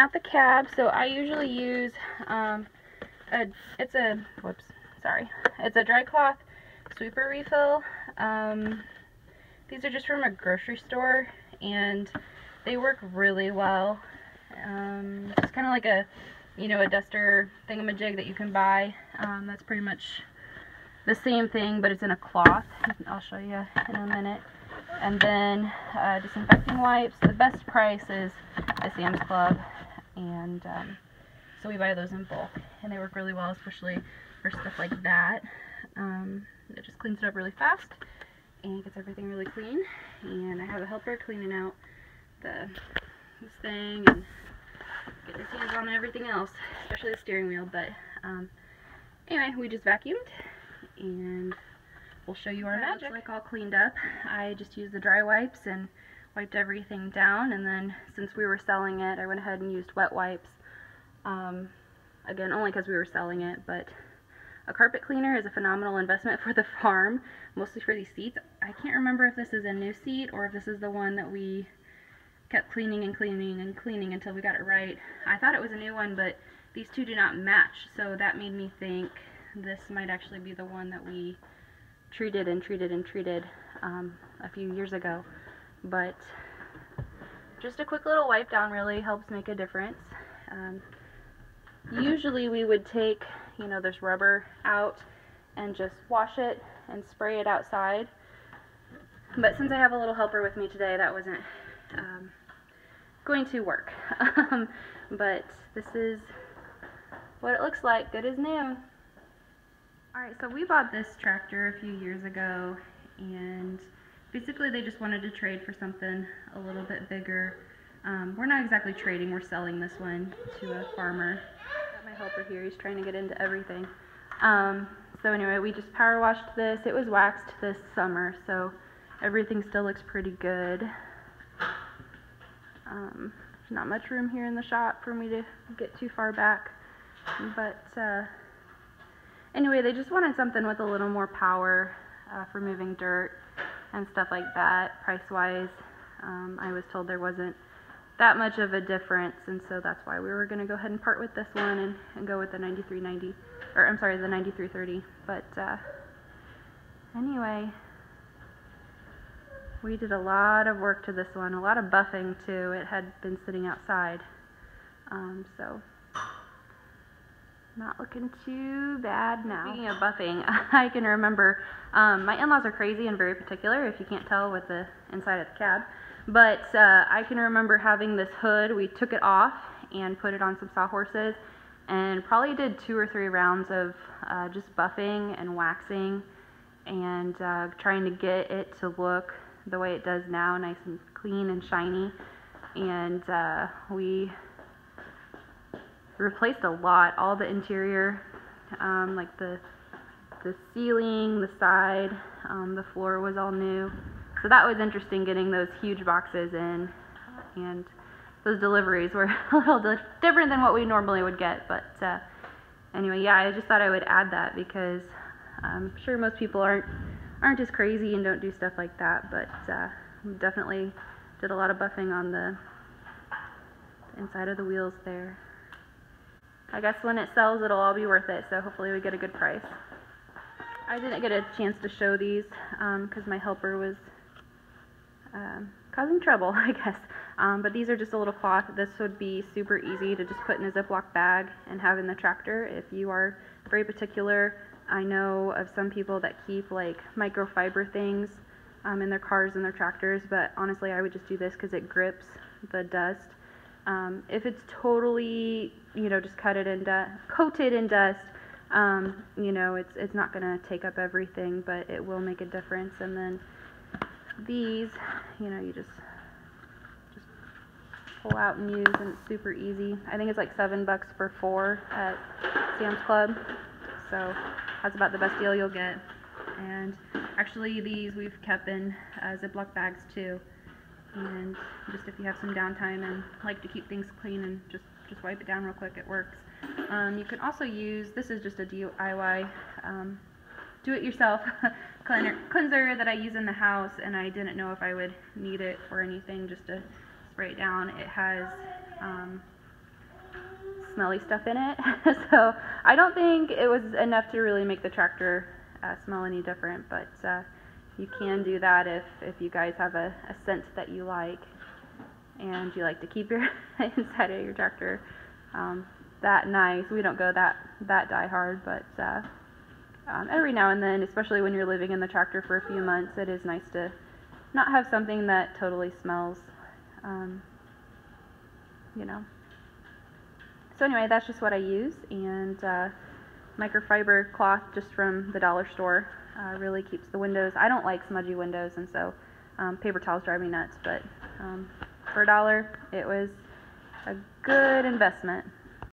out the cab. So I usually use it's a dry cloth sweeper refill. These are just from a grocery store, and they work really well. It's kind of like a duster thingamajig that you can buy. That's pretty much the same thing, but it's in a cloth. I'll show you in a minute. And then disinfecting wipes. The best price is at Sam's Club, and so we buy those in bulk, and they work really well, especially for stuff like that. It just cleans it up really fast and gets everything really clean. And I have a helper cleaning out this thing and getting his hands on everything else, especially the steering wheel. But anyway, we just vacuumed, and we'll show you our magic. It's like all cleaned up. I just used the dry wipes and wiped everything down, and then since we were selling it, I went ahead and used wet wipes. Again, only because we were selling it, but a carpet cleaner is a phenomenal investment for the farm, mostly for these seats. I can't remember if this is a new seat or if this is the one that we kept cleaning and cleaning and cleaning until we got it right. I thought it was a new one, but these two do not match, so that made me think this might actually be the one that we treated a few years ago. But just a quick little wipe down really helps make a difference. Usually we would take, this rubber out and just wash it and spray it outside. But since I have a little helper with me today, that wasn't going to work. But this is what it looks like, good as new. Alright, so we bought this tractor a few years ago, and basically they just wanted to trade for something a little bit bigger. We're not exactly trading, we're selling this one to a farmer. Got my helper here, he's trying to get into everything. So anyway, we just power washed this. It was waxed this summer, so everything still looks pretty good. There's not much room here in the shop for me to get too far back, but anyway, they just wanted something with a little more power for moving dirt and stuff like that. Price-wise, I was told there wasn't that much of a difference, and so that's why we were going to go ahead and part with this one and go with the 9390, or I'm sorry, the 9330. But anyway, we did a lot of work to this one, a lot of buffing too. It had been sitting outside, so not looking too bad now. Speaking of buffing, I can remember, my in-laws are crazy and very particular, if you can't tell with the inside of the cab. But I can remember having this hood. We took it off and put it on some sawhorses, and probably did 2 or 3 rounds of just buffing and waxing, and trying to get it to look the way it does now, nice and clean and shiny. And we replaced a lot, all the interior, like the ceiling, the side, the floor was all new. So that was interesting, getting those huge boxes in, and those deliveries were a little different than what we normally would get. But anyway, yeah, I just thought I would add that because I'm sure most people aren't as crazy and don't do stuff like that, but we definitely did a lot of buffing on the inside of the wheels there. I guess when it sells, it'll all be worth it, so hopefully we get a good price. I didn't get a chance to show these because my helper was causing trouble, I guess. But these are just a little cloth. This would be super easy to just put in a Ziploc bag and have in the tractor if you are very particular. I know of some people that keep like microfiber things in their cars and their tractors, but honestly I would just do this because it grips the dust. If it's totally, just coated in dust, it's not going to take up everything, but it will make a difference. And then these, you just pull out and use, and it's super easy. I think it's like $7 for 4 at Sam's Club, so that's about the best deal you'll get. And actually these we've kept in Ziploc bags too, and just if you have some downtime and like to keep things clean and just wipe it down real quick, it works. You can also use, this is just a DIY do-it-yourself cleanser that I use in the house, and I didn't know if I would need it for anything, just to spray it down. It has smelly stuff in it. So I don't think it was enough to really make the tractor smell any different, but you can do that if you guys have a scent that you like and you like to keep your inside of your tractor that nice. We don't go that die hard, but every now and then, especially when you're living in the tractor for a few months, it is nice to not have something that totally smells, you know. So anyway, that's just what I use, and microfiber cloth just from the dollar store really keeps the windows. I don't like smudgy windows, and so paper towels drive me nuts, but for $1, it was a good investment.